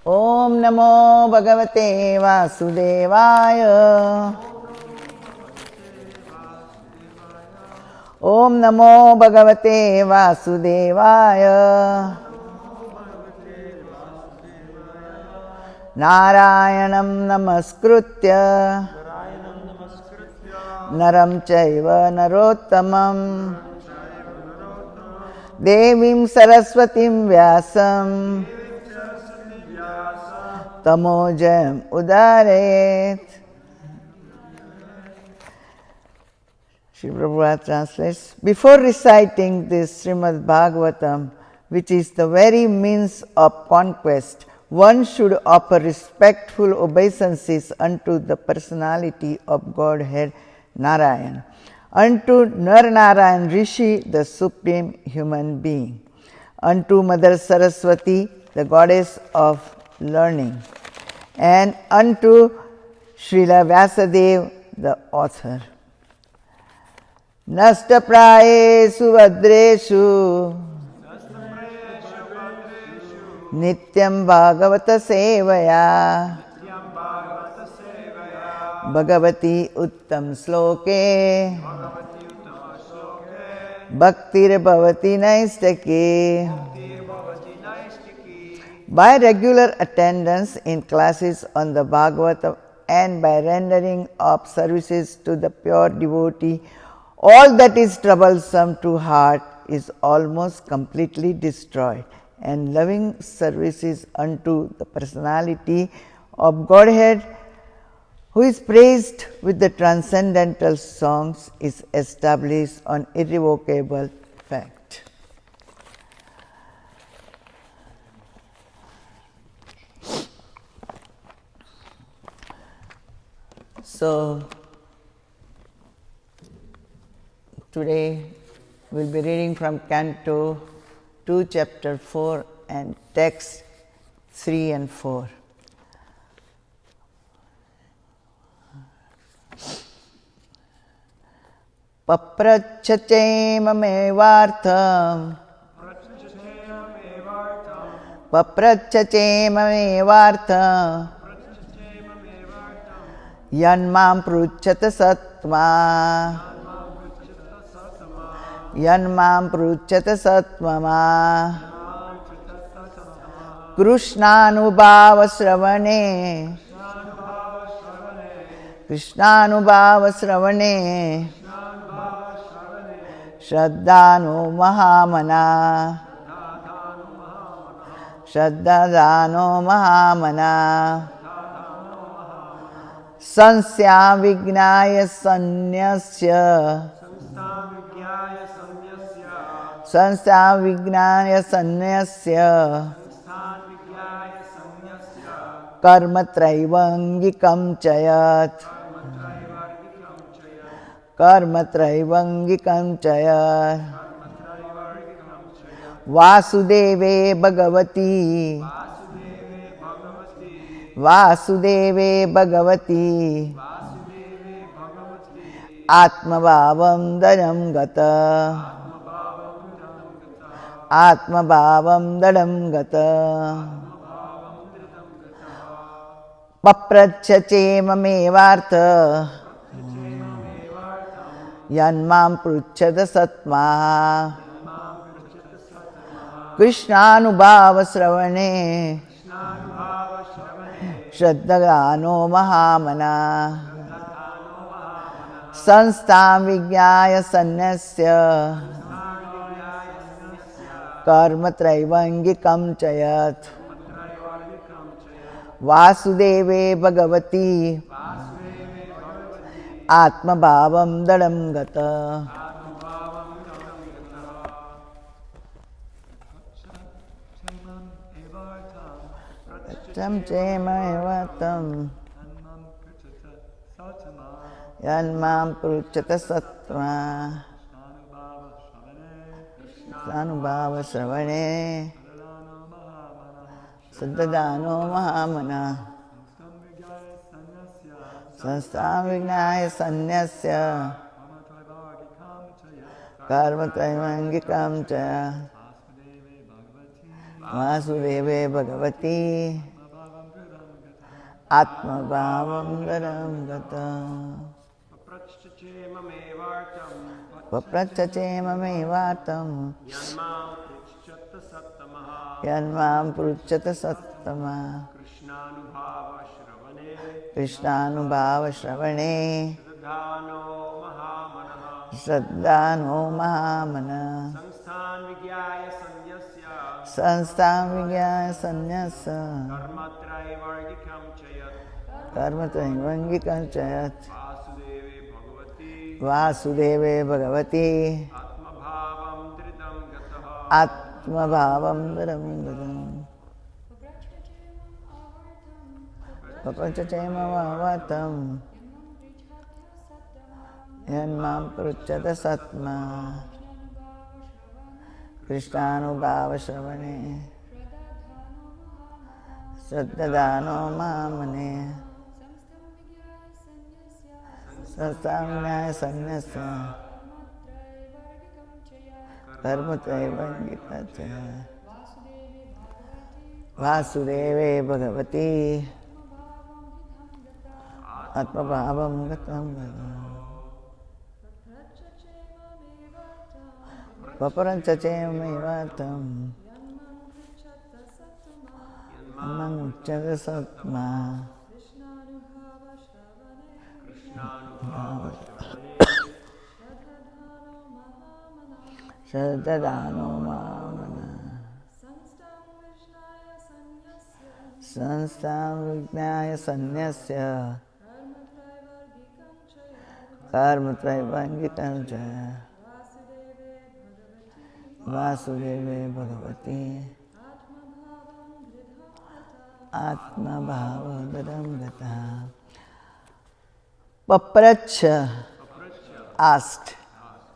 ओम नमो भगवते वासुदेवाय। ओम नमो भगवते वासुदेवाय। नारायणं नमस्कृत्य naram chaiva narottamam devim saraswatim vyasam tamojam udarayet. Sri Prabhupada translates, before reciting this Śrīmad-Bhāgavatam, which is the very means of conquest, one should offer respectful obeisances unto the personality of Godhead Narayan, unto Nar-Narayan Rishi, the supreme human being, unto Mother Saraswati, the goddess of learning, and unto Srila Vyasadeva, the author. Nashtaprayesu Vadreshu Nityam Bhagavata Sevaya Bhagavati Uttam Sloke Bhaktir Bhavati Naistake. By regular attendance in classes on the Bhagavatam and by rendering of services to the pure devotee, all that is troublesome to heart is almost completely destroyed, and loving services unto the personality of Godhead, who is praised with the transcendental songs, is established on irrevocable fact. So, today we'll be reading from Canto 2, Chapter 4 and Texts 3 and 4. Paprachate mamevartham Paprachate mamevartham Yanmam pruchata satma Yanmam pruchata satmama Krishnanubhava sravane Krishnanubhava sravane Shraddhano mahamana Shraddhano mahamana Sansya vignaya sanyasya Sansya vignaya sanyasya Karma traivangikam chayat Karma traivangikam chayat Vasudeve Bhagavati Vasudeve Bhagavati Atmabhavam dadam gata Atmabhavam dadam gata Paprachache mamevartha Yanmam pruchada satma Krishnanubhava sravane Shraddhano mahamana Sanstam vigyaya sanyasya Karma traivangikam chayat Vasudeve Bhagavati Atma bhavam dadam gata. Tam chemaevatam Yanmam pruchata satma Sanubhava sravane Saddadano mahamana Sanstam vignaya sanyasya Karma traivangikam chaya Vasudeve Bhagavati Atma bhavam dadam gata. Paprachache mamevartam Yanmam pruchata sattama Krishnanubhava shravane Shraddhano Mahamana Sanstham Vigyaya Sanyasa Karmatrayvangikam Chayat Vasudeve Bhagavati Atma Bhavam Dharam Gadam Papachachemam Avatam Yanmam Pruchata Satma Krishnanubhava Shravane Saddadano Mamane Sasamnaya Sanyasa Karmatrayvangikachaya Vasudeve Bhagavati Atma Bhavam Gatam Gadam Paparanchachemayivatam Amanguchada Satma Shraddhano Mamana Sanstham Vignaya Sanyasya Karmatrayvangikam Chaya Vasudeve Bhagavati Atma Bhava Gadam Gata. Papracha asked,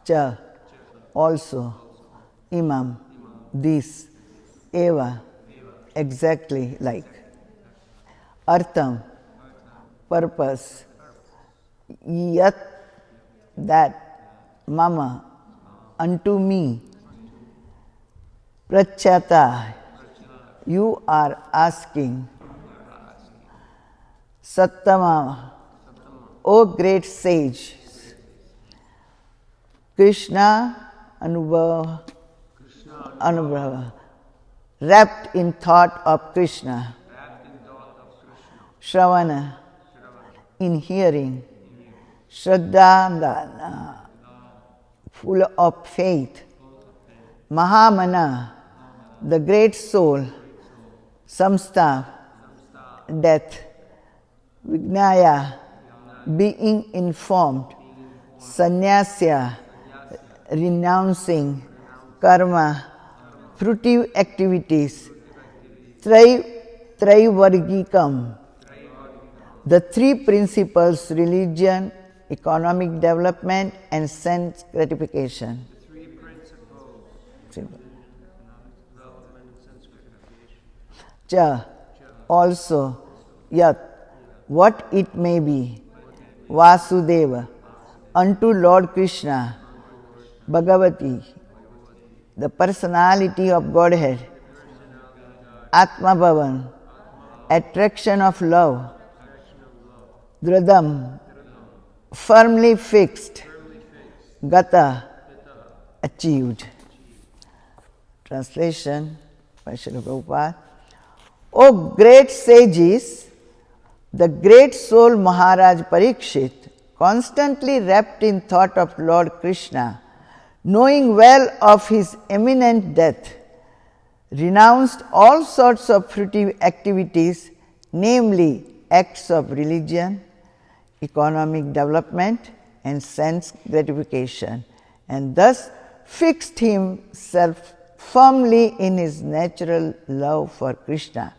Cha also, Imam, this, Eva, exactly like. Artham, purpose, Yat, that, Mama, unto me. Prachata, you are asking. Sattama, O great sage. Krishna Anubhava, wrapped in thought of Krishna. Shravana, in hearing. Shraddha, full of faith. Mahamana, the great soul. Samstha, death. Vignaya, being informed. Sanyasya, renouncing. Karma, fruitive activities. Traivargikam, the three principles: religion, economic development, and sense gratification. Cha, also, Yat, what it may be. Vasudeva, unto Lord Krishna. Bhagavati, the personality of Godhead. Atma Bhavan, attraction of love. Dradam, firmly fixed. Gata, achieved. Translation by Srila Prabhupada. O great sages, the great soul Maharaj Parikshit, constantly wrapped in thought of Lord Krishna, knowing well of his imminent death, renounced all sorts of fruitive activities, namely acts of religion, economic development, and sense gratification, and thus fixed himself firmly in his natural love for Krishna,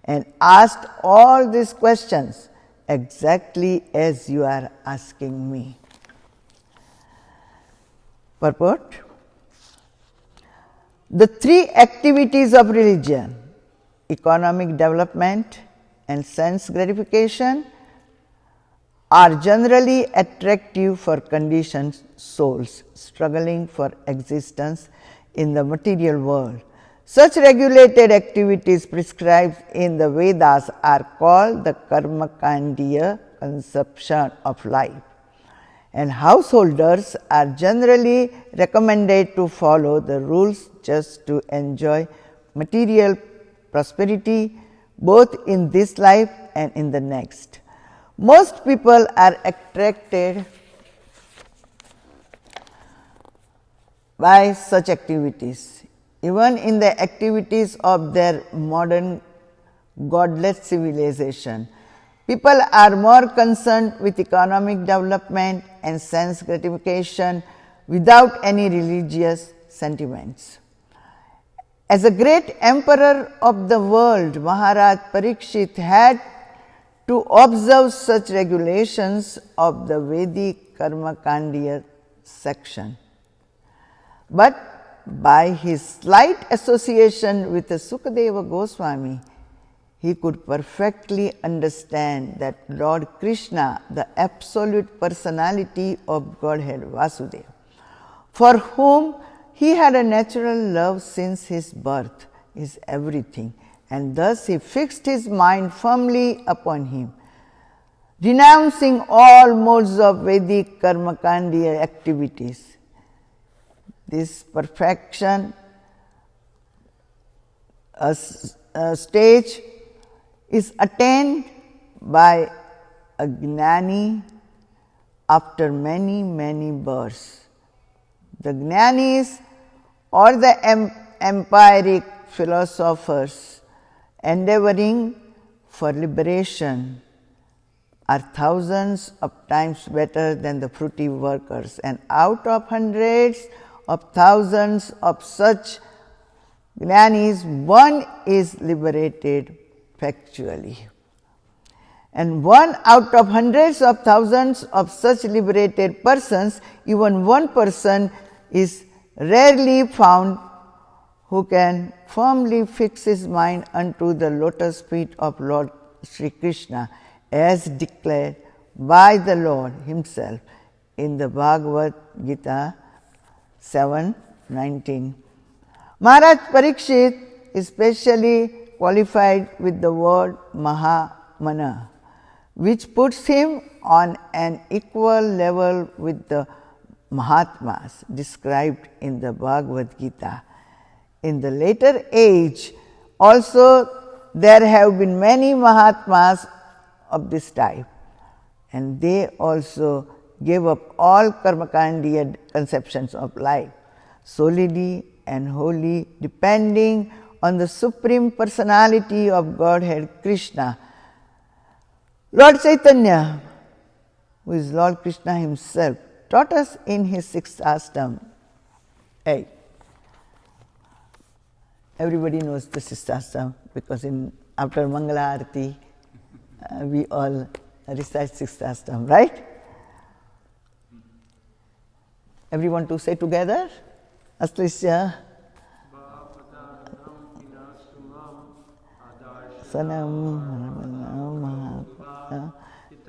and asked all these questions exactly as you are asking me. Purport: the three activities of religion, economic development and sense gratification, are generally attractive for conditioned souls struggling for existence in the material world. Such regulated activities prescribed in the Vedas are called the karmakandiya conception of life, and householders are generally recommended to follow the rules just to enjoy material prosperity both in this life and in the next. Most people are attracted by such activities. Even in the activities of their modern godless civilization, people are more concerned with economic development and sense gratification without any religious sentiments. As a great emperor of the world, Maharaj Parikshit had to observe such regulations of the Vedic Karmakandiya section. But by his slight association with Sukadeva Goswami, he could perfectly understand that Lord Krishna, the absolute personality of Godhead Vasudeva, for whom he had a natural love since his birth, is everything, and thus he fixed his mind firmly upon him. Renouncing all modes of Vedic Karmakandiya activities, this perfection stage is attained by a Gnani after many, many births. The Gnanis or the empiric philosophers endeavoring for liberation are thousands of times better than the fruity workers, and out of hundreds of thousands of such Gnanis, one is liberated factually. And one out of hundreds of thousands of such liberated persons, even one person is rarely found who can firmly fix his mind unto the lotus feet of Lord Sri Krishna, as declared by the Lord himself in the Bhagavad Gita 7:19. Maharaj Parikshit is specially qualified with the word Mahamana, which puts him on an equal level with the Mahatmas described in the Bhagavad Gita. In the later age also there have been many Mahatmas of this type, and they also gave up all Karmakandiya conceptions of life, solely and wholly depending on the Supreme Personality of Godhead Krishna. Lord Chaitanya, who is Lord Krishna himself, taught us in his sixth ashtam. Hey, everybody knows the sixth ashtam because after Mangala Arati, we all recite sixth ashtam, right? Everyone to say together? Aslisya Sanam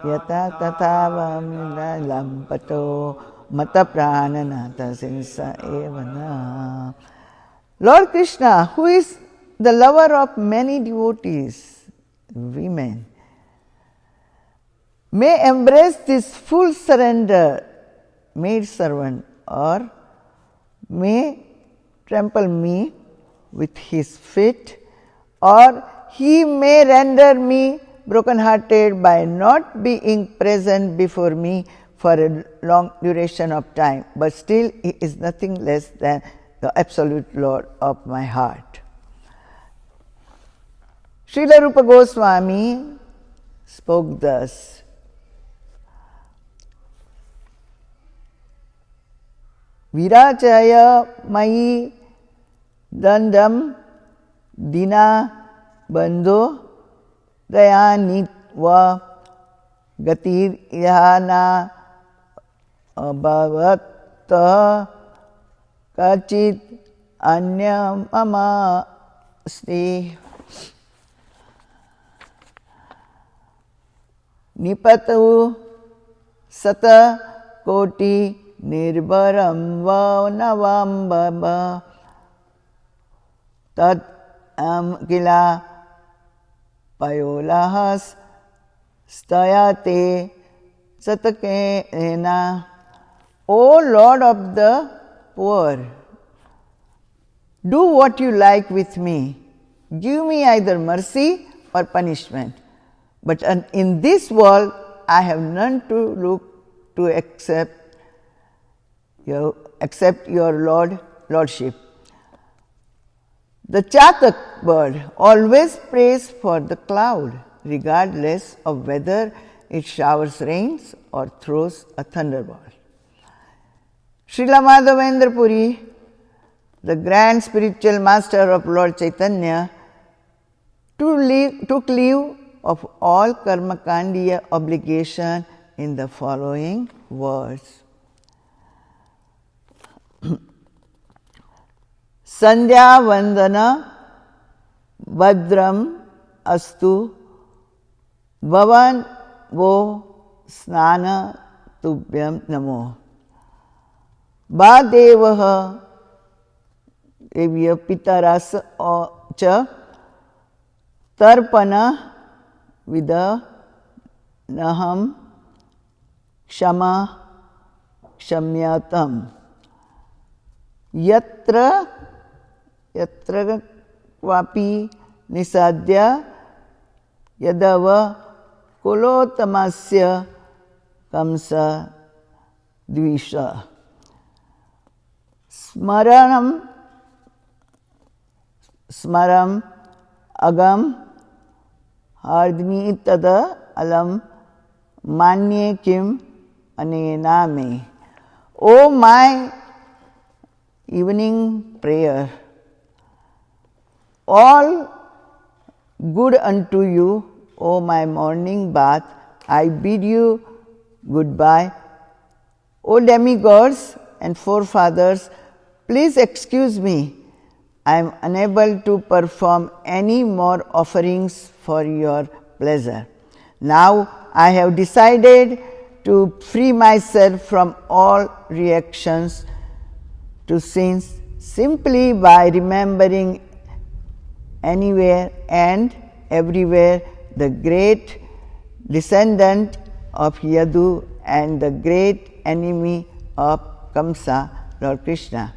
Yata Tatavam Lampato Mata Prananata Sinsa Evana. Lord Krishna, who is the lover of many devotees, women, may embrace this full surrender maid servant, or may trample me with his feet, or he may render me broken-hearted by not being present before me for a long duration of time, but still he is nothing less than the absolute Lord of my heart. Srila Rupa Goswami spoke thus. Virachaya mayi dandam dina bandho dayanitva gatir ihana abhavata kachit anya mama sti nipatu sata koti nirbaram vanavam baba tad kila payolahas stayate satakena. O Lord of the poor, do what you like with me. Give me either mercy or punishment. But in this world I have none to look to except accept your lordship. The chatak bird always prays for the cloud, regardless of whether it showers rains or throws a thunderbolt. Srila Madhavendra Puri, the grand spiritual master of Lord Chaitanya, took leave of all karmakandiya obligation in the following words. Sandhya Vandana Bhadram Astu Bhavan Vo Snana Tubhyam Namo Bhadevaha Evya Pitaras Cha Tarpana Vida Naham Kshama Kshamyatam Yatra Vapi Nisadya Yadava Kulotamasya Kamsa Dvisha Smaram Agam Hardmi Tada Alam Manye Kim Anename. O my evening prayer, all good unto you, O my morning bath, I bid you goodbye. O demigods and forefathers, please excuse me. I am unable to perform any more offerings for your pleasure. Now I have decided to free myself from all reactions to sins simply by remembering anywhere and everywhere the great descendant of Yadu and the great enemy of Kamsa, Lord Krishna.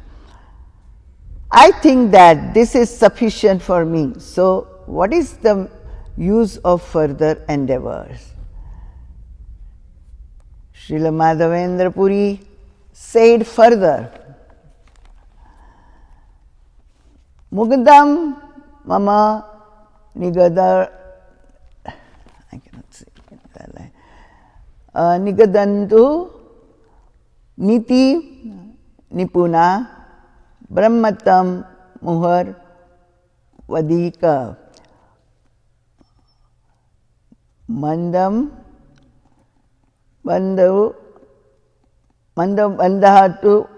I think that this is sufficient for me. So, what is the use of further endeavors? Srila Madhavendra Puri said further, Mugdam Mama Nigadar, I cannot say that. Nigadantu Niti Nipuna Brahmatam Muhar Vadika Mandam Bandhatu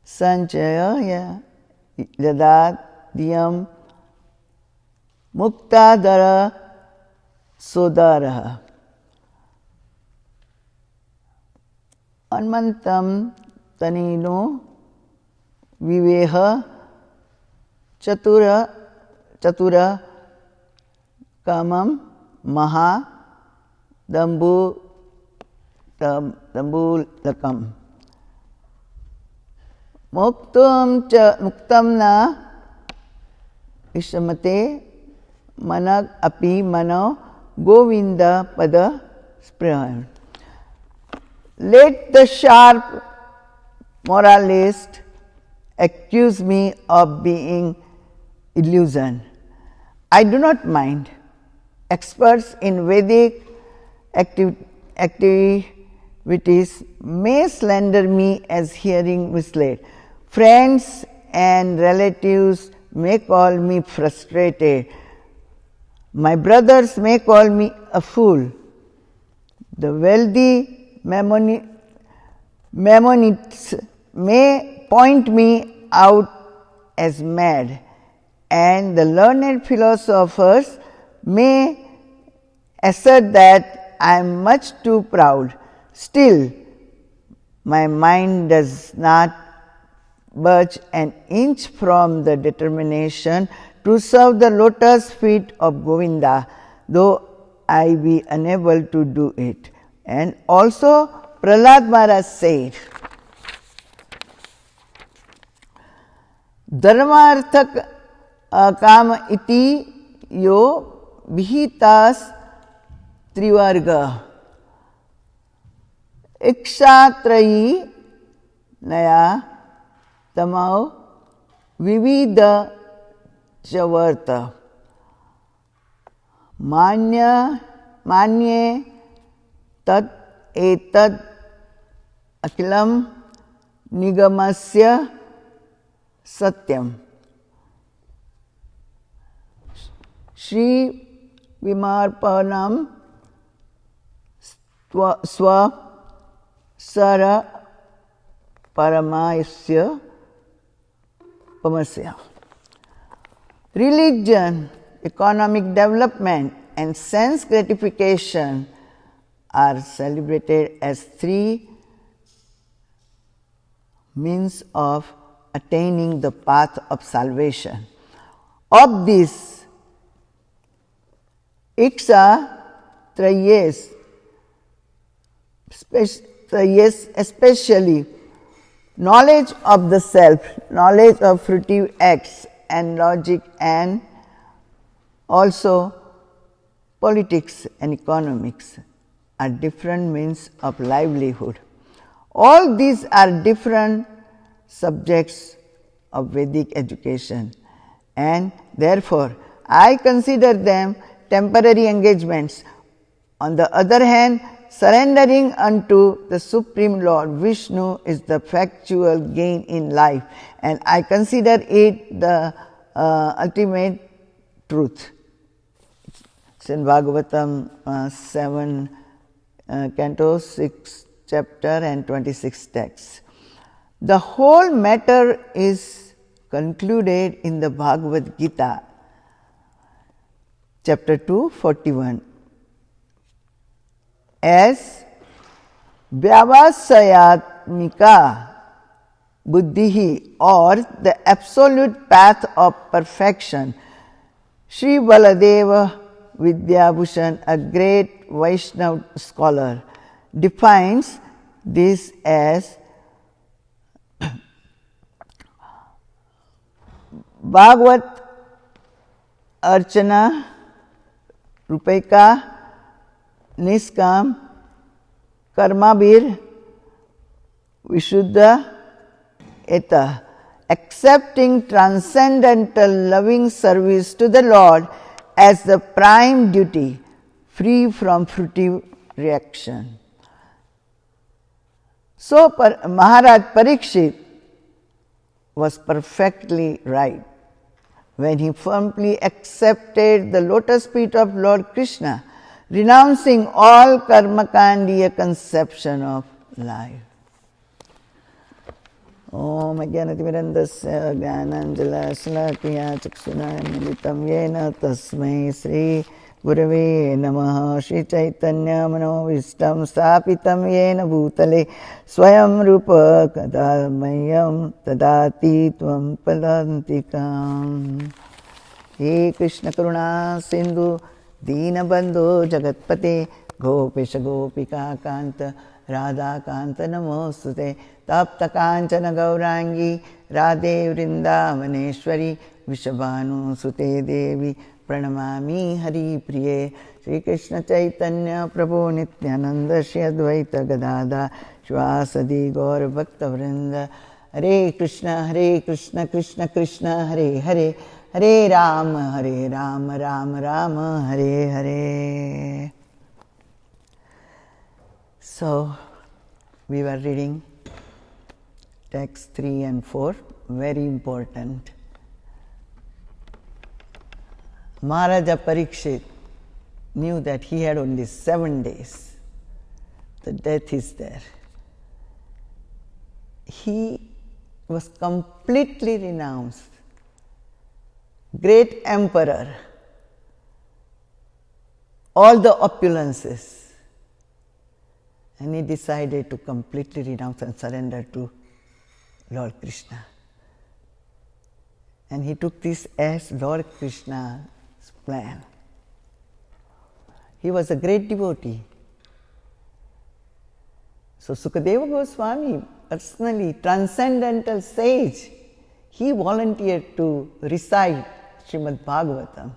Sanchaya Yadat Diyam Muktadara Sodaraha Anmantam Tanino Viveha Chatura Kamam Maha Dambulakam Muktam na Ishamate Manag api mano Govinda pada sprihan. Let the sharp moralist accuse me of being illusion. I do not mind. Experts in Vedic activities may slander me as hearing misled. Friends and relatives may call me frustrated. My brothers may call me a fool. The wealthy Maimonides may point me out as mad, and the learned philosophers may assert that I am much too proud. Still, my mind does not budge an inch from the determination to serve the lotus feet of Govinda, though I be unable to do it. And also Prahlad Maharaj said, Dharmarthak Kama iti yo vihitas trivarga. Ikshatrayi Naya Tamau Vivida Chavarta Manye Tad Etad Akilam Nigamasya Satyam. Shri Vimarpanam Swa Sara Paramayasya Pamasya. Religion, economic development, and sense gratification are celebrated as three means of attaining the path of salvation. Of these, Iksha Trayes, especially knowledge of the self, knowledge of fruitive acts and logic, and also politics and economics are different means of livelihood. All these are different subjects of Vedic education, and therefore I consider them temporary engagements. On the other hand, surrendering unto the Supreme Lord Vishnu is the factual gain in life, and I consider it the ultimate truth. It's in Bhagavatam 7, Canto 6, chapter and 26 texts. The whole matter is concluded in the Bhagavad Gita, chapter 2, 41, as Vyavasayatmika Buddhihi, or the absolute path of perfection. Sri Baladeva Vidyabhushan, a great Vaishnava scholar, defines this as Bhagavat Archana Rupaika Niskam Karmabir Vishuddha Eta, accepting transcendental loving service to the Lord as the prime duty, free from fruitive reaction. So Maharaj Parikshit was perfectly right when he firmly accepted the lotus feet of Lord Krishna, renouncing all karmakandiya conception of life. Om Ajnanatirandasya Jnananjala Salakaya Chakshuna Militam Yena Tasmai Sri Gurave Namaha. Shri Chaitanya Manovistam Stapitam Yena Bhutale Swayam Rupa Kadamayam Tadati Tvam Padantikam. He Krishna Karuna Sindhu Dīnabandhu Jagatpate Gopesha Gopika Kanta Radha Kanta Namostute Tapta Kanchana Gaurangi Radhe Vrindavaneshwari Vishabhanu Sute Devi Pranamami Hari Priye. Shri Krishna Chaitanya Prabhu Nityananda Shri Advaita Gadada Shivasadi Gaur Bhakta Vrinda. Hare Krishna Krishna Krishna Hare Hare, Hare Rama Rama Rama Hare Hare. So, we were reading texts 3 and 4, very important. Maharaja Parikshit knew that he had only 7 days. The death is there. He was completely renounced. Great emperor, all the opulences. And he decided to completely renounce and surrender to Lord Krishna. And he took this as Lord Krishna's plan. He was a great devotee. So Sukadeva Goswami, personally, transcendental sage, he volunteered to recite Śhrīmad-Bhāgavatam,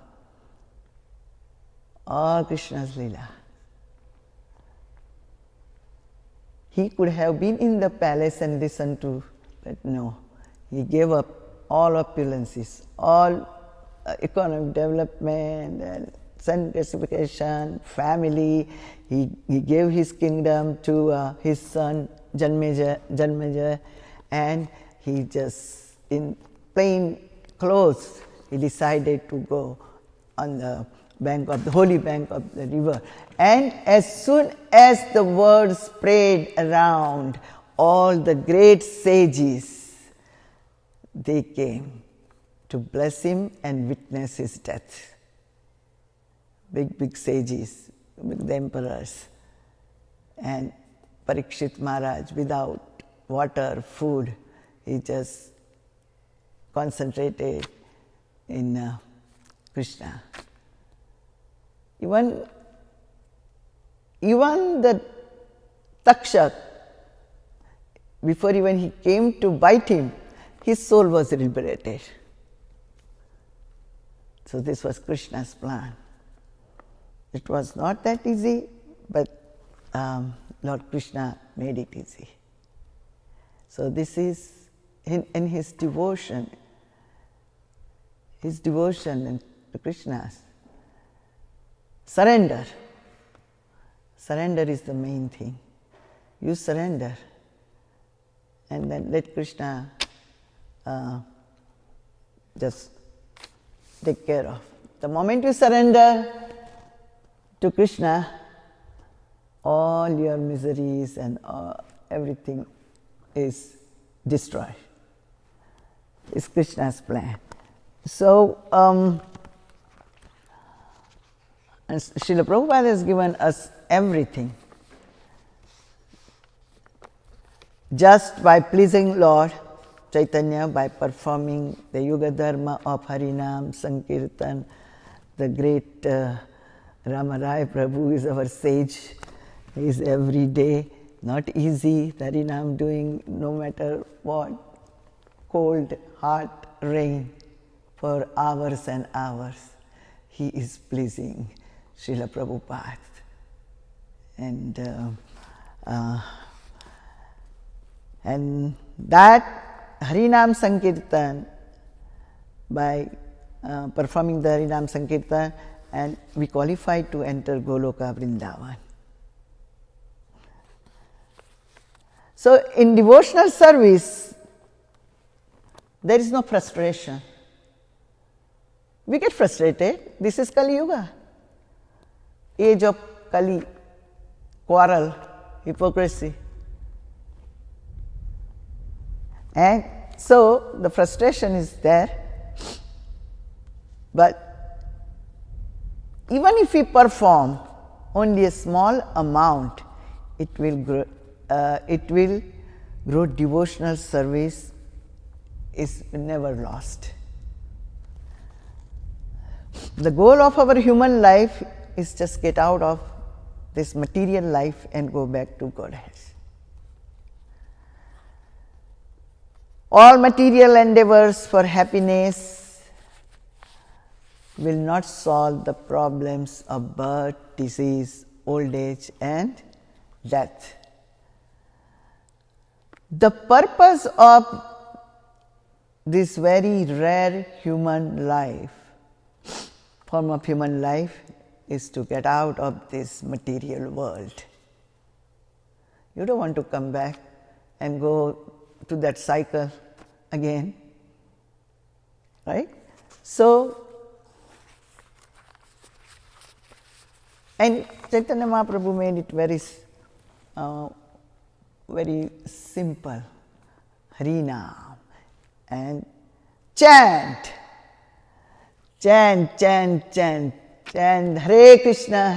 all Krishna's Leela. He could have been in the palace and listened to, but no. He gave up all opulences, all economic development and sanctification, family. He gave his kingdom to his son Janmeja, and he just, in plain clothes, he decided to go on the holy bank of the river. And as soon as the word spread around, all the great sages, they came to bless him and witness his death. Big sages, the emperors. And Parikshit Maharaj, without water, food, he just concentrated in Krishna. Even the Takshak, before even he came to bite him, his soul was liberated. So this was Krishna's plan. It was not that easy, but Lord Krishna made it easy. So this is in his devotion to Krishna's. Surrender. Surrender is the main thing. You surrender, and then let Krishna just take care of. The moment you surrender to Krishna, all your miseries and everything is destroyed. It's Krishna's plan. So, and Srila Prabhupada has given us everything. Just by pleasing Lord Chaitanya, by performing the Yuga Dharma of Harinam Sankirtan, the great Rama Rai Prabhu is our sage. He is every day, not easy, Harinam doing no matter what, cold, hot, rain, for hours and hours. He is pleasing Srila Prabhupada. And that Harinam Sankirtan, by performing the Harinam Sankirtan, and we qualify to enter Goloka Vrindavan. So in devotional service, there is no frustration. We get frustrated. This is Kali Yuga, age of Kali, quarrel, hypocrisy. And so the frustration is there. But even if we perform only a small amount, it will grow. Devotional service is never lost. The goal of our human life is just get out of this material life and go back to Godhead. All material endeavors for happiness will not solve the problems of birth, disease, old age, and death. The purpose of this very rare human life, form of human life, is to get out of this material world. You don't want to come back and go to that cycle again, right? So, and Chaitanya Mahaprabhu made it very simple. Harinam, and chant, Hare Krishna,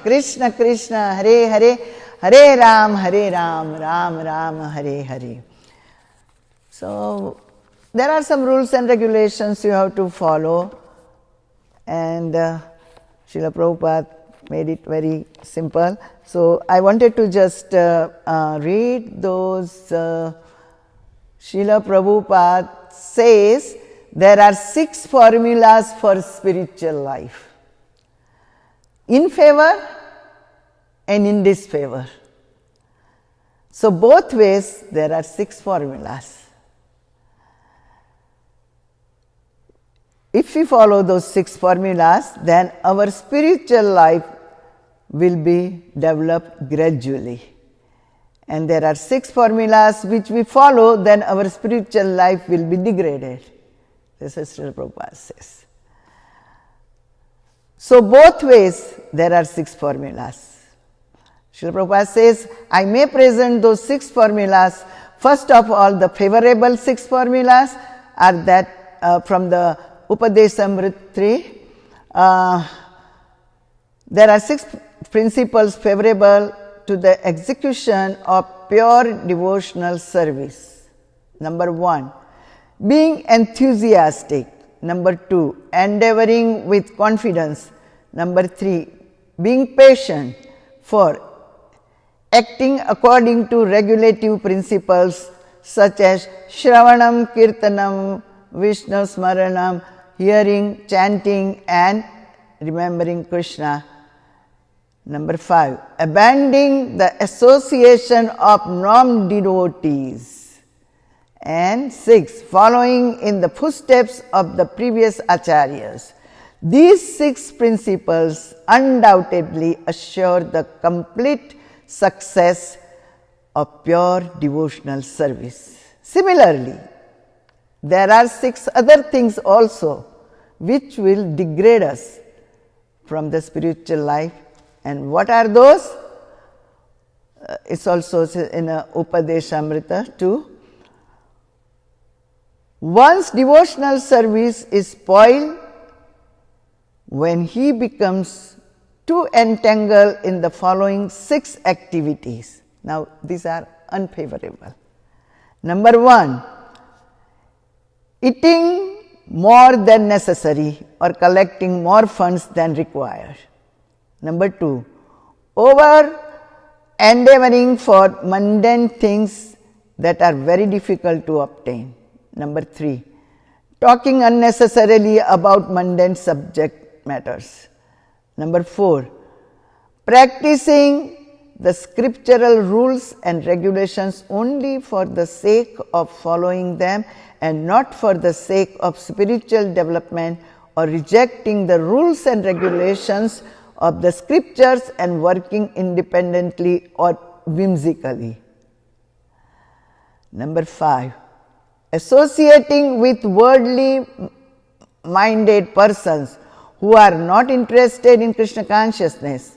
Krishna Krishna, Hare Hare, Hare Ram, Ram Ram, Hare Hare. So there are some rules and regulations you have to follow, and Srila Prabhupada made it very simple. So I wanted to just read those. Srila Prabhupada says there are 6 formulas for spiritual life: in favor and in disfavor. So both ways there are 6 formulas. If we follow those 6 formulas, then our spiritual life will be developed gradually. And there are 6 formulas which we follow, then our spiritual life will be degraded. This is Srila Prabhupada says. So both ways there are 6 formulas. Srila Prabhupada says, I may present those 6 formulas. First of all, the favorable 6 formulas are that from the Upadeshamrita 3. There are 6 principles favorable to the execution of pure devotional service. Number 1, being enthusiastic. Number 2, endeavoring with confidence. Number 3, being patient. 4, acting according to regulative principles such as Shravanam, Kirtanam, Vishnu Smaranam, hearing, chanting and remembering Krishna. Number 5, abandoning the association of non-devotees. And 6, following in the footsteps of the previous acharyas. These 6 principles undoubtedly assure the complete success of pure devotional service. Similarly, there are 6 other things also which will degrade us from the spiritual life. And what are those? It's also in Upadeshamrita 2. One's devotional service is spoiled when he becomes too entangled in the following 6 activities. Now, these are unfavorable. Number 1, eating more than necessary or collecting more funds than required. Number 2, over endeavoring for mundane things that are very difficult to obtain. Number 3, talking unnecessarily about mundane subject matters. Number 4, practicing the scriptural rules and regulations only for the sake of following them and not for the sake of spiritual development, or rejecting the rules and regulations of the scriptures and working independently or whimsically. Number 5, associating with worldly minded persons who are not interested in Krishna consciousness.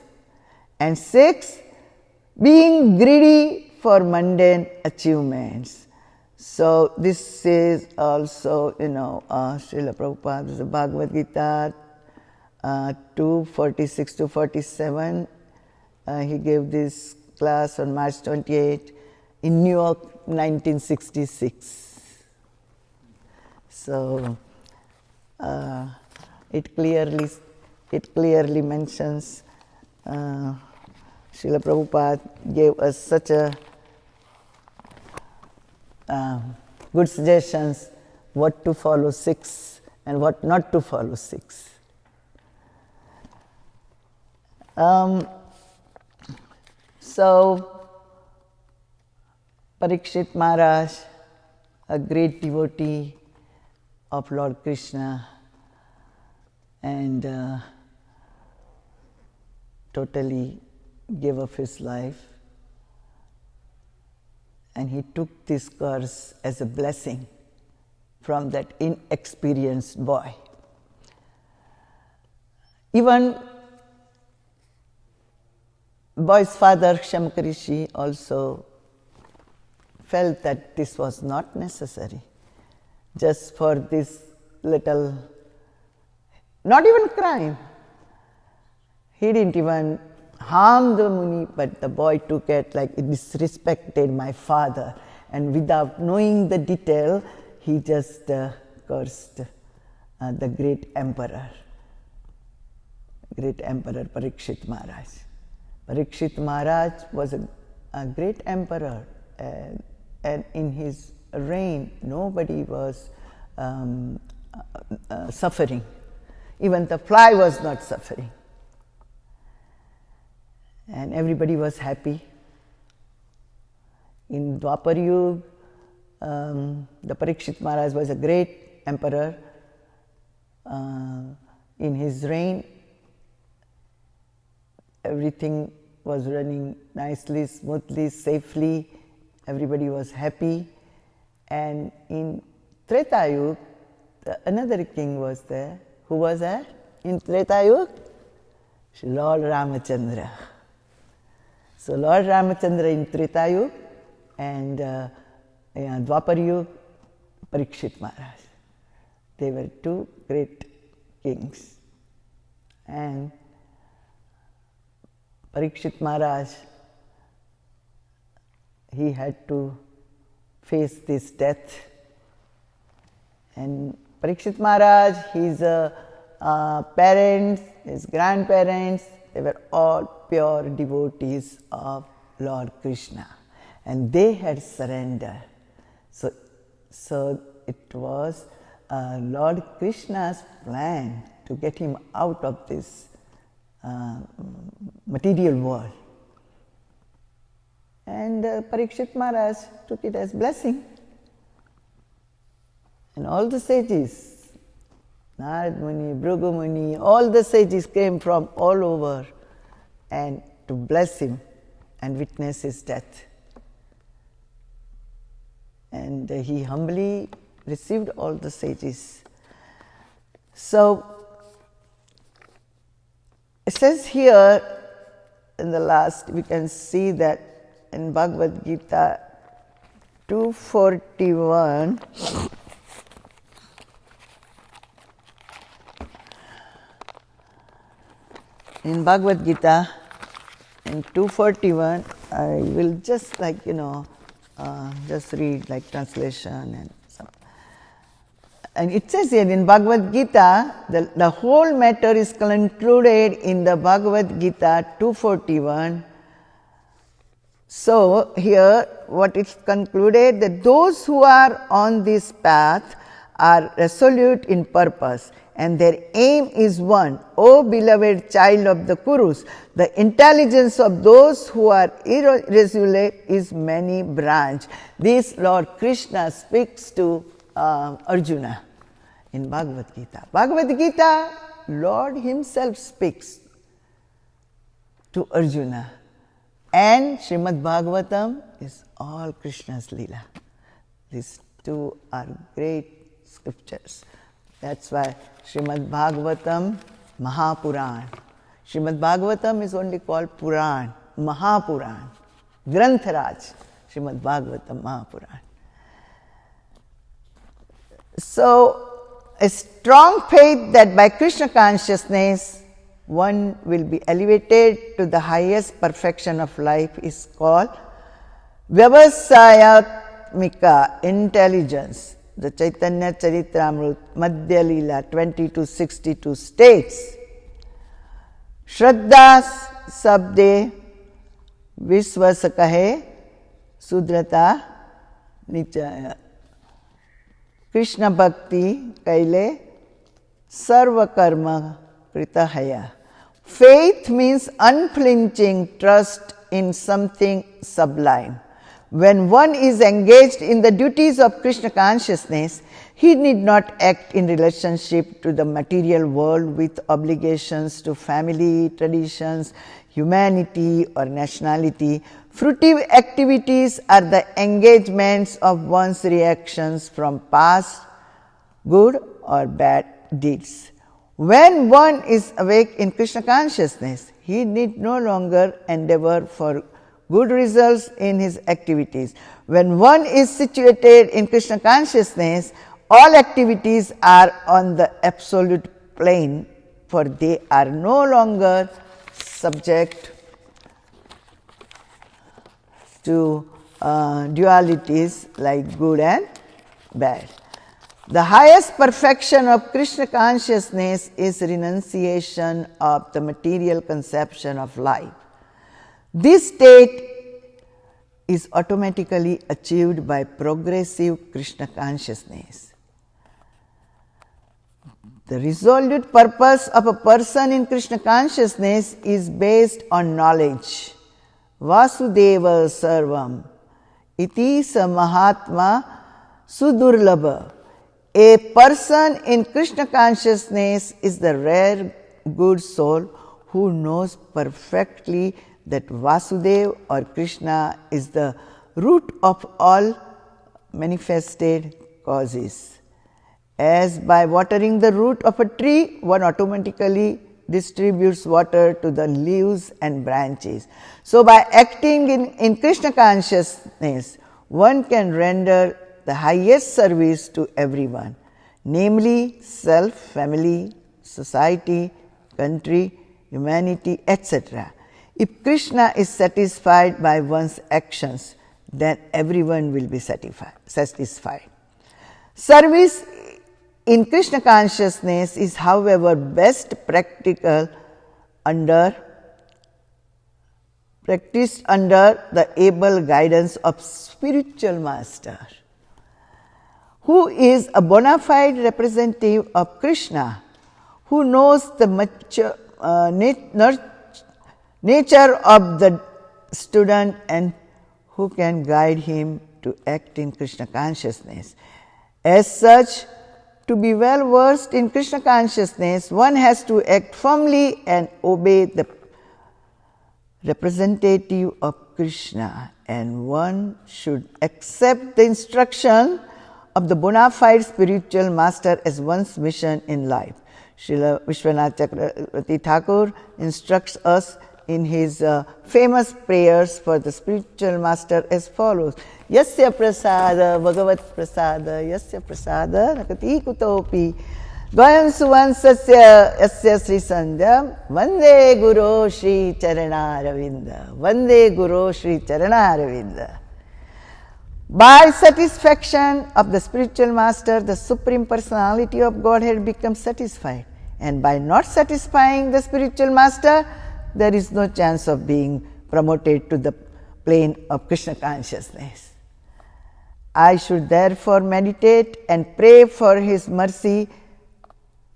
And 6, being greedy for mundane achievements. So this is also, Srila Prabhupada's Bhagavad Gita 2:46 to 47. He gave this class on March 28 in New York, 1966. So it clearly mentions Srila Prabhupada gave us such a good suggestions what to follow 6 and what not to follow 6. So Parikshit Maharaj, a great devotee of Lord Krishna, and totally gave up his life, and he took this course as a blessing from that inexperienced boy. Even boy's father, Kshamakarishi, also felt that this was not necessary. Just for this little, not even crime. He didn't even harm the Muni, but the boy took it like it disrespected my father. And without knowing the detail, he just cursed the great emperor Parikshit Maharaj. Parikshit Maharaj was a great emperor, and in his reign nobody was suffering. Even the fly was not suffering. And everybody was happy. In Dwapar Yuga, the Parikshit Maharaj was a great emperor. In his reign, everything was running nicely, smoothly, safely. Everybody was happy. And in Treta Yuga, another king was there. Who was there in Treta Yuga? Lord Ramachandra. So Lord Ramachandra in Treta Yuga and Dwapar Yuga, Parikshit Maharaj. They were two great kings. And Parikshit Maharaj, he had to face this death. And Parikshit Maharaj, his parents, his grandparents, they were all pure devotees of Lord Krishna. And they had surrendered. So it was Lord Krishna's plan to get him out of this material world. And Parikshit Maharaj took it as blessing. And all the sages, Narad Muni, Bhrigu Muni, all the sages came from all over and to bless him and witness his death. And he humbly received all the sages. So, it says here in the last, we can see that in Bhagavad Gita 241, in Bhagavad Gita in 241, I will just just read like translation and some. And it says here in Bhagavad Gita, the whole matter is concluded in the Bhagavad Gita 241. So here what is concluded, that those who are on this path are resolute in purpose and their aim is one. O beloved child of the Kurus, the intelligence of those who are irresolute is many branch. This Lord Krishna speaks to Arjuna in Bhagavad Gita. Bhagavad Gita, Lord himself speaks to Arjuna. And Śhrīmad-Bhāgavatam is all Krishna's Leela. These two are great scriptures. That's why Śrīmad-Bhāgavatam, Mahapuran. Śrīmad-Bhāgavatam is only called Puran, Mahapuran. Grantharaj, Śrīmad-Bhāgavatam, Mahapuran. So, a strong faith that by Krishna consciousness one will be elevated to the highest perfection of life is called Vyavasayatmika intelligence. The Chaitanya Charitamrut Madhya Leela 20-62 states, Shraddha sabde Vishwas kahe Sudrata nichaya. Krishna Bhakti kaile Sarva Karma Kritahaya. Faith means unflinching trust in something sublime. When one is engaged in the duties of Krishna consciousness, he need not act in relationship to the material world with obligations to family, traditions, humanity or nationality. Fruitive activities are the engagements of one's reactions from past good or bad deeds. When one is awake in Krishna consciousness, he need no longer endeavor for good results in his activities. When one is situated in Krishna consciousness, all activities are on the absolute plane, for they are no longer subject to dualities like good and bad. The highest perfection of Krishna consciousness is renunciation of the material conception of life. This state is automatically achieved by progressive Krishna consciousness. The resolute purpose of a person in Krishna consciousness is based on knowledge. Vasudeva Sarvam Iti sa Mahatma Sudurlabha. A person in Krishna consciousness is the rare good soul who knows perfectly that Vasudeva or Krishna is the root of all manifested causes. As by watering the root of a tree, one automatically distributes water to the leaves and branches. So by acting in Krishna consciousness, one can render the highest service to everyone, namely self, family, society, country, humanity, etc. If Krishna is satisfied by one's actions, then everyone will be satisfied. Service in Krishna consciousness is, however, best practiced under the able guidance of spiritual master, who is a bona fide representative of Krishna, who knows the nature of the student and who can guide him to act in Krishna consciousness. As such, to be well versed in Krishna consciousness, one has to act firmly and obey the representative of Krishna, and one should accept the instruction of the bona fide spiritual master as one's mission in life. Srila Vishwanath Chakravarti Thakur instructs us in his famous prayers for the spiritual master as follows: Yasya prasada bhagavat prasada yasya prasada nakati kutopi dvayam suvansasya yasya sri sandhyam vande guru shri charanaravinda vande guru shri charanaravinda. By satisfaction of the spiritual master, the Supreme Personality of Godhead becomes satisfied, and by not satisfying the spiritual master, there is no chance of being promoted to the plane of Krishna consciousness. I should therefore meditate and pray for his mercy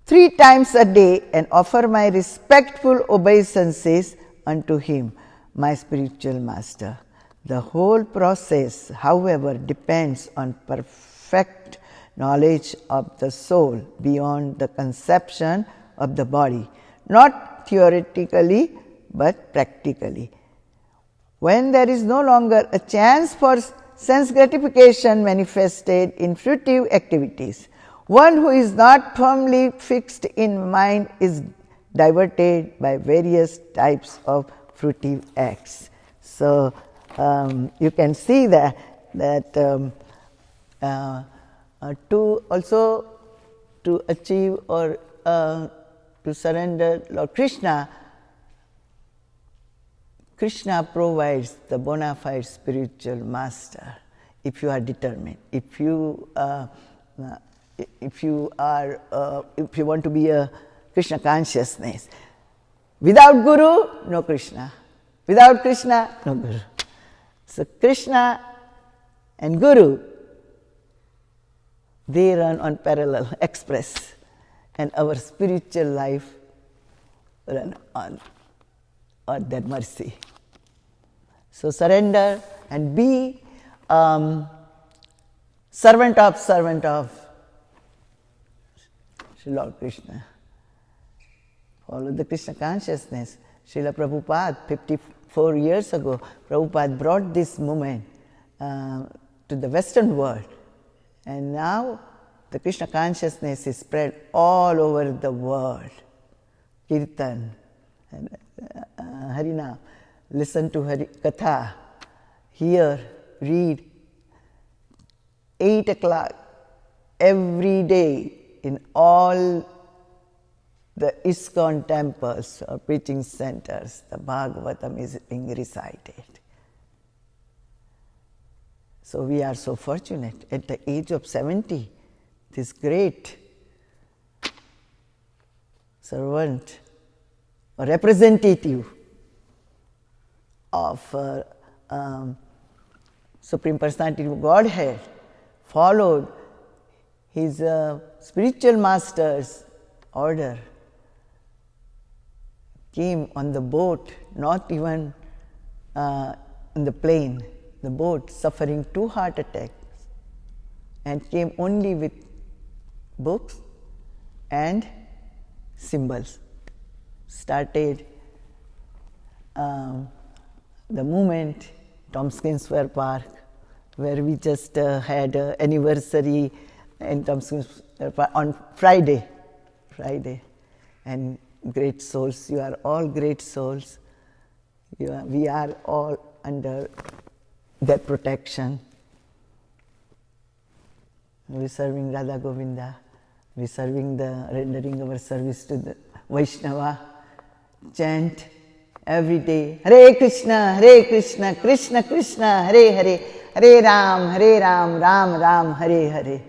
3 times a day and offer my respectful obeisances unto him, my spiritual master. The whole process, however, depends on perfect knowledge of the soul beyond the conception of the body, not theoretically but practically. When there is no longer a chance for sense gratification manifested in fruitive activities, one who is not firmly fixed in mind is diverted by various types of fruitive acts. So you can see that to achieve or to surrender Lord Krishna, Krishna provides the bona fide spiritual master if you are determined. If you want to be a Krishna consciousness, without Guru, no Krishna. Without Krishna, no Guru. So Krishna and Guru, they run on parallel express, and our spiritual life run on their mercy. So surrender and be servant of Sri Lord Krishna. Follow the Krishna consciousness. Srila Prabhupada, 54 years ago, Prabhupada brought this movement to the Western world. And now the Krishna consciousness is spread all over the world. Kirtan, and Harinam, listen to Hari Katha, hear, read, 8 o'clock every day in all the ISKCON temples or preaching centers, the Bhagavatam is being recited. So we are so fortunate at the age of 70, this great servant or representative of Supreme Personality of Godhead followed his spiritual master's order, came on the boat, not even in the plane. the boat, suffering 2 heart attacks, and came only with books and symbols. Started the movement, Tompkins Square Park, where we just had an anniversary in Tompkins Square Park on Friday. And great souls, you are all great souls. We are all under their protection. We're serving Radha Govinda. We're serving rendering our service to the Vaishnava. Chant every day, Hare Krishna, Krishna Krishna, Hare Hare, Hare Ram, Ram Ram, Hare Hare.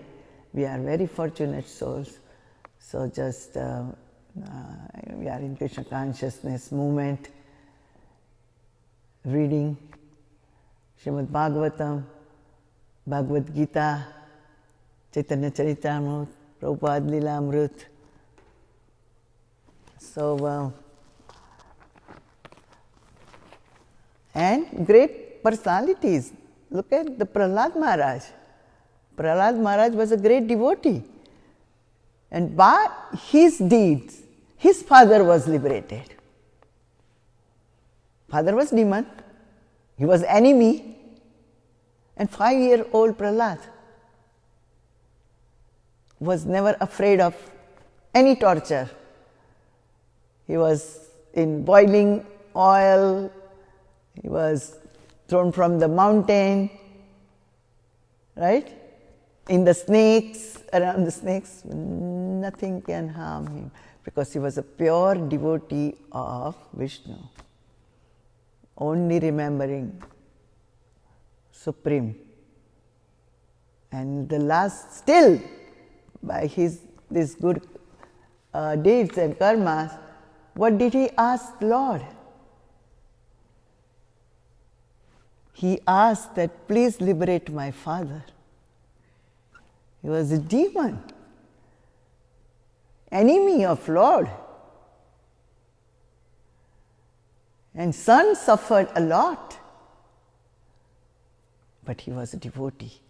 We are very fortunate souls. So just, we are in Krishna consciousness movement, reading Śhrīmad-Bhāgavatam, Bhagavad Gita, Chaitanya Charitamrita, Prabhupada Leela-Amrut. So, and great personalities. Look at the Prahlad Maharaj. Prahlad Maharaj was a great devotee. And by his deeds, his father was liberated. Father was demon. He was enemy. And 5-year-old Prahlad was never afraid of any torture. He was in boiling oil. He was thrown from the mountain, right? In the snakes, around the snakes, nothing can harm him because he was a pure devotee of Vishnu, only remembering Supreme. And the last, still, by these good deeds and karmas, what did he ask Lord? He asked that, please liberate my father. He was a demon, enemy of Lord. And son suffered a lot. But he was a devotee.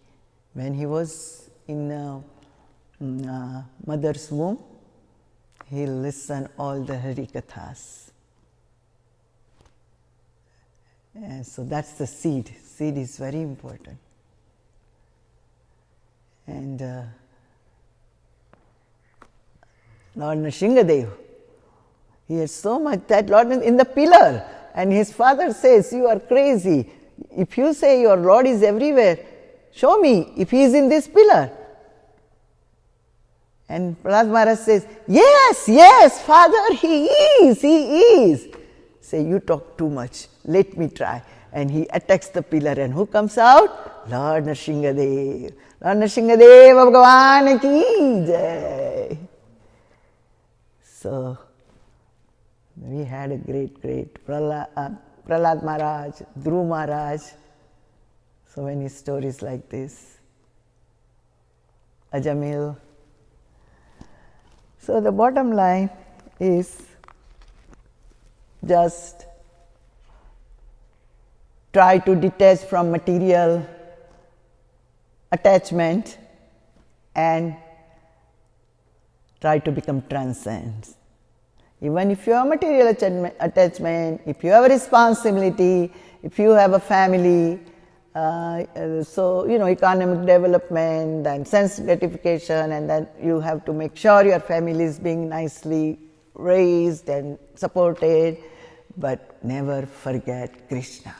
When he was in mother's womb, he listened all the Harikathas. And so that's the seed. Seed is very important. And Lord Nrsimhadev, he had so much that Lord is in the pillar, and his father says, you are crazy. If you say your Lord is everywhere, show me if he is in this pillar. And Prahlad Maharaj says, yes, Father, he is. Say, you talk too much, let me try. And he attacks the pillar, and who comes out? Lord Nrsimhadev. Lord Nrsimhadev Bhagavan ki jai. So, we had a great Prahlad Maharaj, Dhruv Maharaj, so many stories like this. Ajamil. So the bottom line is just try to detach from material attachment and try to become transcend. Even if you have material attachment, if you have a responsibility, if you have a family, so economic development and sense gratification, and then you have to make sure your family is being nicely raised and supported, but never forget Krishna.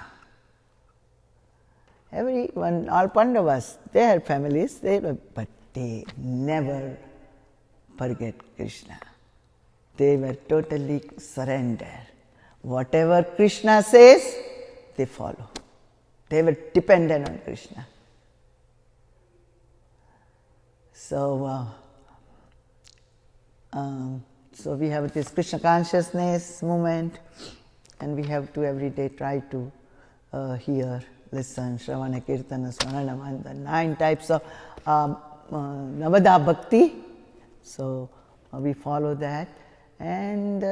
Everyone, all Pandavas, they had families, but they never forget Krishna. They were totally surrendered. Whatever Krishna says, they follow. They were dependent on Krishna. So, so we have this Krishna consciousness movement, and we have to every day try to hear, listen, Shravana, Kirtana, Smarana, the 9 types of Navada Bhakti. So we follow that, and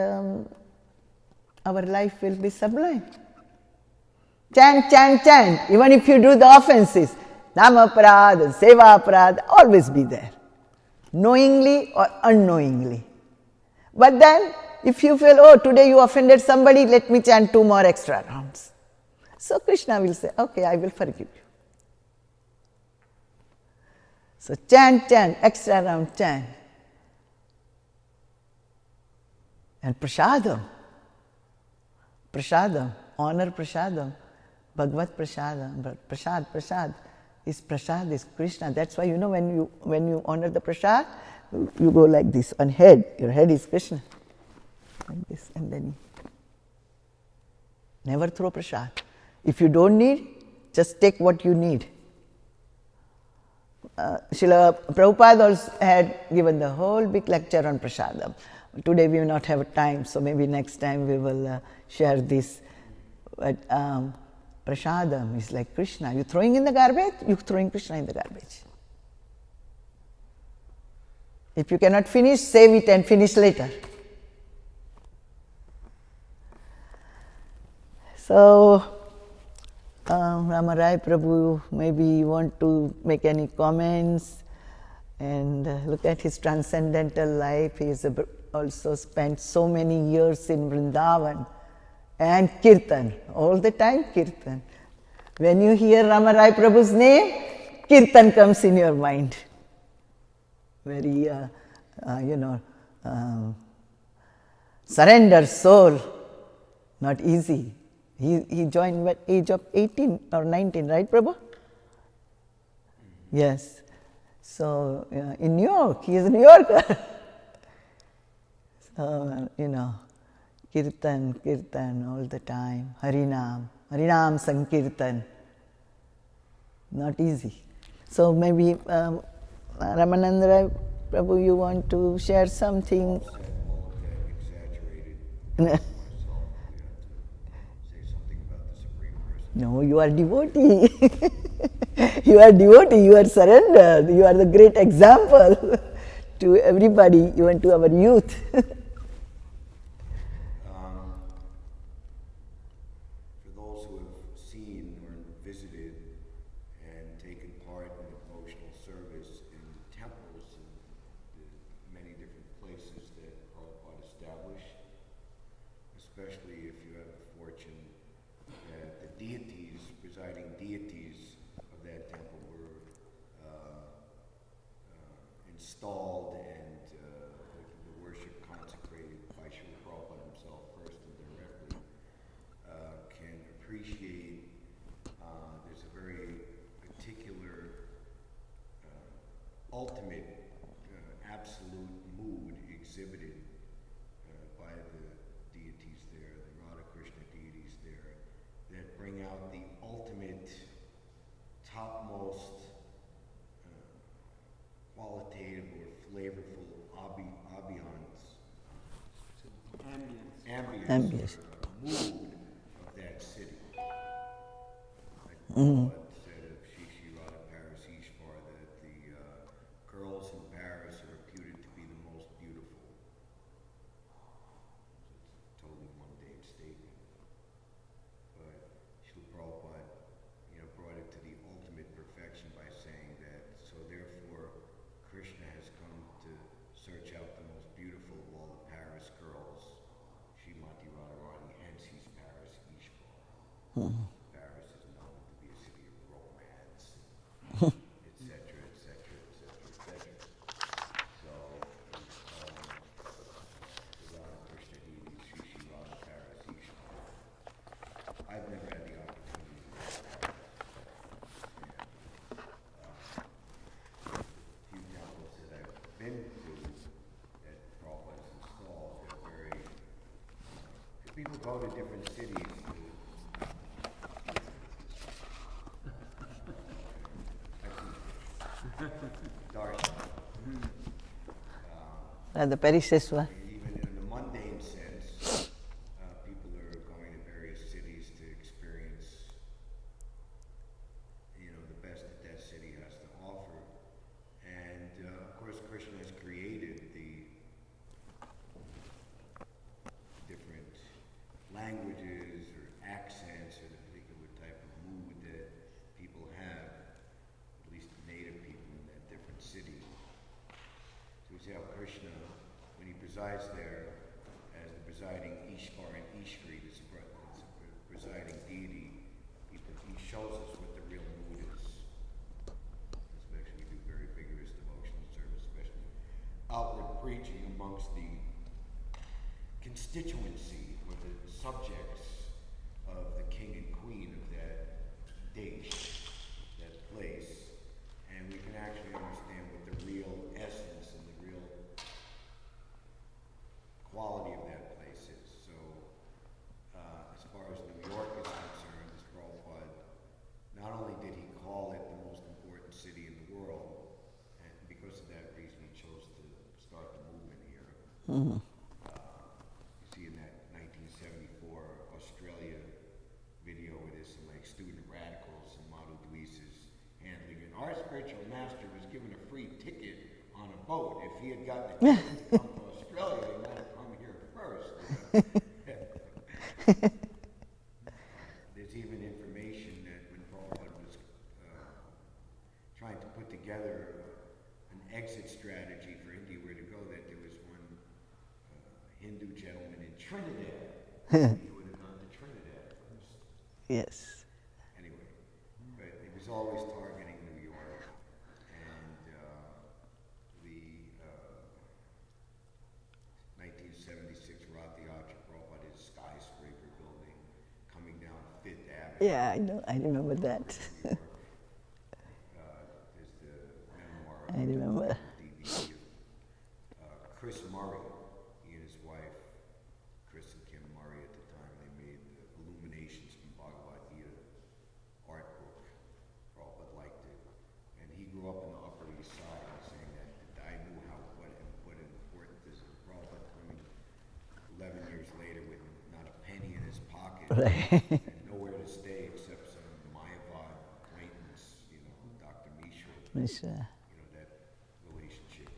our life will be sublime. Chant, chant, chant. Even if you do the offenses, Namaparad, Sevaparad, always be there. Knowingly or unknowingly. But then, if you feel, oh, today you offended somebody, let me chant 2 more extra rounds. So Krishna will say, okay, I will forgive you. So chant, chant, extra round, chant. And prasadam, honor prasadam, Bhagavad prasadam, prasad is Krishna. That's why, when you honor the prasad, you go like this on head. Your head is Krishna. Like this, and then never throw prasad. If you don't need, just take what you need. Srila Prabhupada also had given the whole big lecture on prasadam. Today we will not have time, so maybe next time we will share this. But prasadam is like Krishna. You throwing in the garbage, you throwing Krishna in the garbage. If you cannot finish, save it and finish later. So, Ramarai Prabhu, maybe you want to make any comments and look at his transcendental life. He has also spent so many years in Vrindavan and Kirtan, all the time Kirtan. When you hear Ramarai Prabhu's name, Kirtan comes in your mind. Very, surrender soul, not easy. He joined at age of 18 or 19, right, Prabhu? Yes. So, in New York, he is a New Yorker. So, Kirtan all the time, Harinam Sankirtan. Not easy. So, maybe Ramananda Prabhu, you want to share something? No, you are devotee. You are devotee, you are surrendered. You are the great example to everybody, even to our youth. For those who have seen or visited and taken part in devotional service in temples and the many different places that Prabhupada established, especially if you have the fortune that the deities, presiding deities of that temple were installed and the worship consecrated by Srila Prabhupada himself first and directly, can appreciate there's a very particular ultimate absolute mood exhibited by the deities there, the Radha Krishna deities there, that bring out the ultimate, topmost qualitative or flavorful ambience or mood of that city. Like Prabhupada said of Shri Radha Paris Ishvar that the girls in Paris are reputed to be the most beautiful. It's a totally mundane statement. But Srila Prabhupada, brought it to the ultimate perfection by saying that, so therefore Krishna has come to search out the most beautiful of all the Paris girls, Śhrīmati Radharani, hence he's Paris Ishvar. Paris is known to be a city of romance, etc., etc., etc., etc. So, the Radha Krishna deity, Shri Radha Paris Ishvar. I've never had the opportunity to go to Paris. Few temples that I've been to that Prabhupada's installed are very. People go to different cities to Dāsī. The Parisheshwar. Even in the mundane sense, people are going to various cities to experience, the best that city has to offer. And of course, Krishna has created the different languages or accents or the particular resides there as the presiding Ishvar and Ishri, this presiding deity. He shows us what the real mood is. Especially we do very vigorous devotional service, especially outward preaching amongst the constituency or the subjects of the king and queen of that desh, that place, and we can actually understand what the real essence and the real quality of that place is. So, as far as New York is concerned, as Prabhupada, not only did he call it the most important city in the world, and because of that reason he chose to start the movement here. Mm-hmm. You see in that 1974 Australia video where there's some like student radicals and Madhu Dwee's handling, and our spiritual master was given a free ticket on a boat. If he had gotten a ticket to come to Australia, he might have come here first. There's even information that when Prabhupada was trying to put together an exit strategy for India, where to go, that there was one Hindu gentleman in Trinidad. He would have gone to Trinidad first. Yes. Anyway, but it was always targeting New York. And the 1976 Rath Yatra, Prabhupada, his skyscraper building coming down Fifth Avenue. Yeah, I know. I remember that. New York. There's the memoir. I remember. DVD of Chris Murray. He and his wife, Chris and Kim Murray, at the time, they made the Illuminations from Bhagavad Gita art book. Prabhupada liked it. And he grew up in the Upper East Side, and saying that I knew what important this is. Prabhupada coming 11 years later with not a penny in his pocket. Right. And nowhere to stay except some Mayavad acquaintance, Dr. Mishra. Misha. That relationship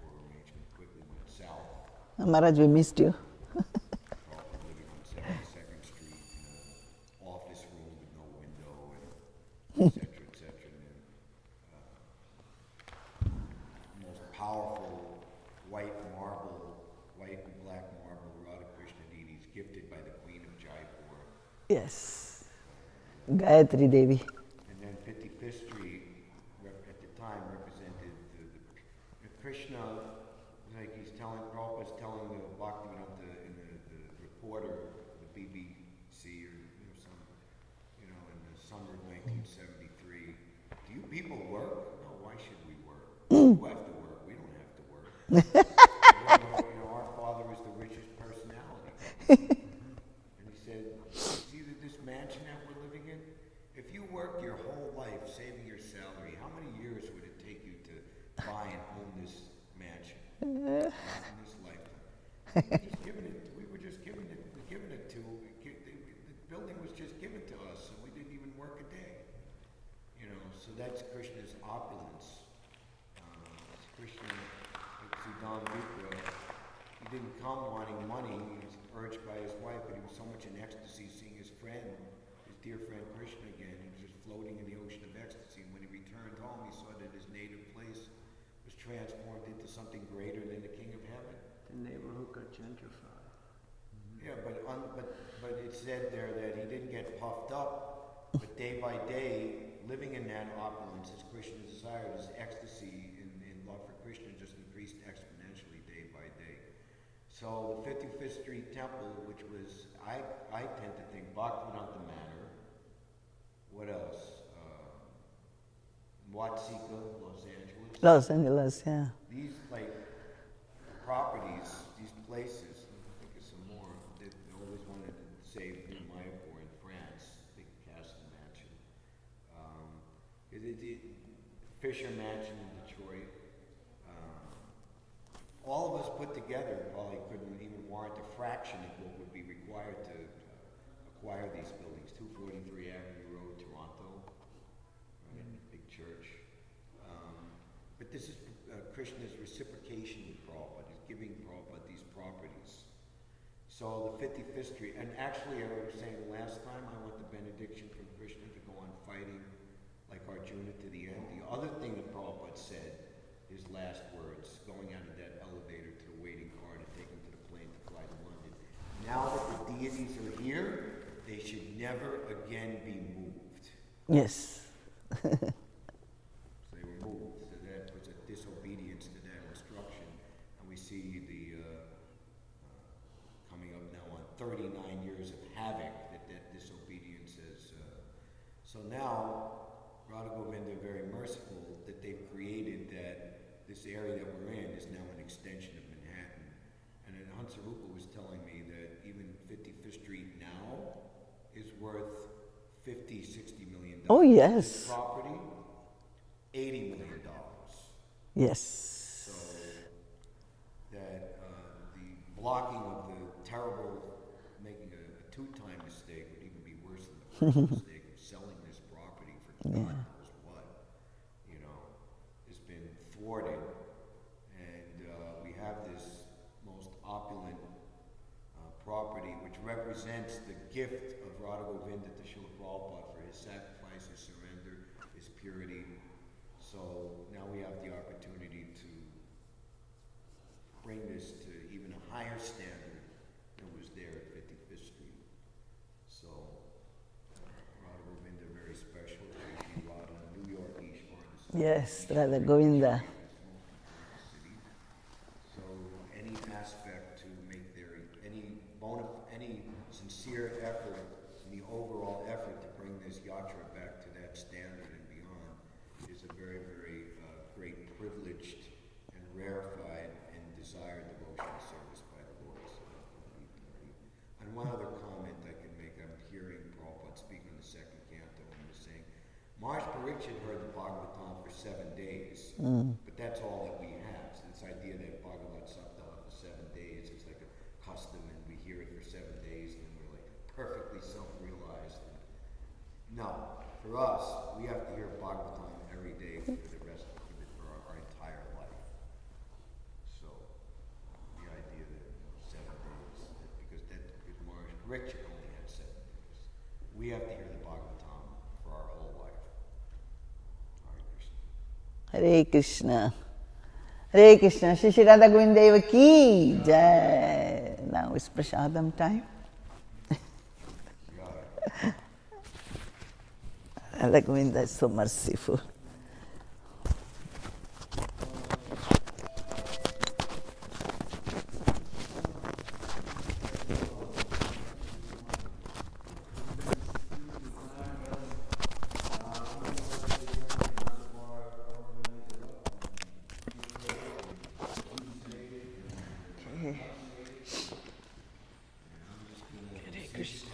or arrangement quickly went south. Maharaj, we missed you. Prabhupada living on 72nd Street in an office room with no window, and et cetera, et cetera. And then, most powerful white and black marble Radha Krishna deities gifted by the Queen of Jaipur. Yes. Gayatri Devi. And then 55th Street, at the time, represented the Krishna, like Prabhupada's telling the Bhaktivedanta in the reporter, the BBC, or in the summer of 1973, do you people work? No, why should we work? You have to work, we don't have to work. Our father is the richest personality. And he said, see this mansion that we're living in? If you worked your whole life saving your salary, how many years would it take you to buy and own this mansion? In this lifetime. We were just given it to, the building was just given to us, and we didn't even work a day. So that's Krishna's opulence. Krishna, like Siddham Vipra, he didn't come wanting money. He was urged by his wife, but he was so much in ecstasy seeing his dear friend Krishna again. He was just floating in the ocean of ecstasy. And when he returned home, he saw that his native place was transformed into something greater than the King of Heaven. The neighborhood got gentrified. Yeah, but it said there that he didn't get puffed up, but day by day, living in that opulence, as Krishna desired, his ecstasy in love for Krishna just increased exponentially day by day. So the 55th Street Temple, which was, I tend to think, Bhaktivedanta Manor. What else? Watsika, Los Angeles, yeah. These properties, these places, I think of some more. They always wanted to save New Mayapur in France, big castle mansion. Fisher Mansion in Detroit. All of us put together probably couldn't even warrant a fraction of what would be required to acquire these buildings. 243 Avenue Road, Toronto, right? Big church. But this is Krishna's reciprocation with Prabhupada. He's giving Prabhupada these properties. So the 55th Street, and actually I was saying last time, I want the benediction from Krishna to go on fighting like Arjuna to the end. The other thing that Prabhupada said, his last words, going out of that elevator to the waiting car to take now that the deities are here, they should never again be moved. Yes. So they were moved. So that was a disobedience to that instruction. And we see the coming up now on 39 years of havoc that disobedience has. So now, Radha Govinda very merciful that they've created that this area that we're in is now an extension of Manhattan. And then Hansarupa was telling me that even 55th Street now is worth $50-60 million. Oh, yes. This property, $80 million. Yes. So that the blocking of the terrible, making a two-time mistake would even be worse than the first mistake of selling this property for God knows what, has been thwarted. And we have this most opulent property which represents the gift of Radha Govinda to Srila Prabhupada for his sacrifice, his surrender, his purity. So now we have the opportunity to bring this to even a higher standard than was there at 55th Street. So Radha Govinda very special. Radha, New York, Ishwar. Yes, Radha Govinda. So any aspect to make any sincere effort in the overall effort to bring this yatra back to that standard and beyond is a very, very great privileged and rarefied and desired devotional service by the Lord. And one other comment I can make, I'm hearing Prabhupada speak on the second canto and he was saying, Maharaj Parikshit heard the Bhagavatam for 7 days, but that's all that we have. So this idea that Bhagavad Saptaha for 7 days is like a custom and we hear it for 7 days and we're like perfectly self-realized. No, for us, we have to hear Bhagavatam every day for the rest of it, for our entire life. So the idea that 7 days, because Maharaj Parikshit only had 7 days. We have to hear the Bhagavatam for our whole life. Hare Krishna. Hare Krishna. Hare Krishna. Shri Shri Radha Govinda Deva ki jai. Now it's prasadam time. Radha Govinda is so merciful. Hare Krishna.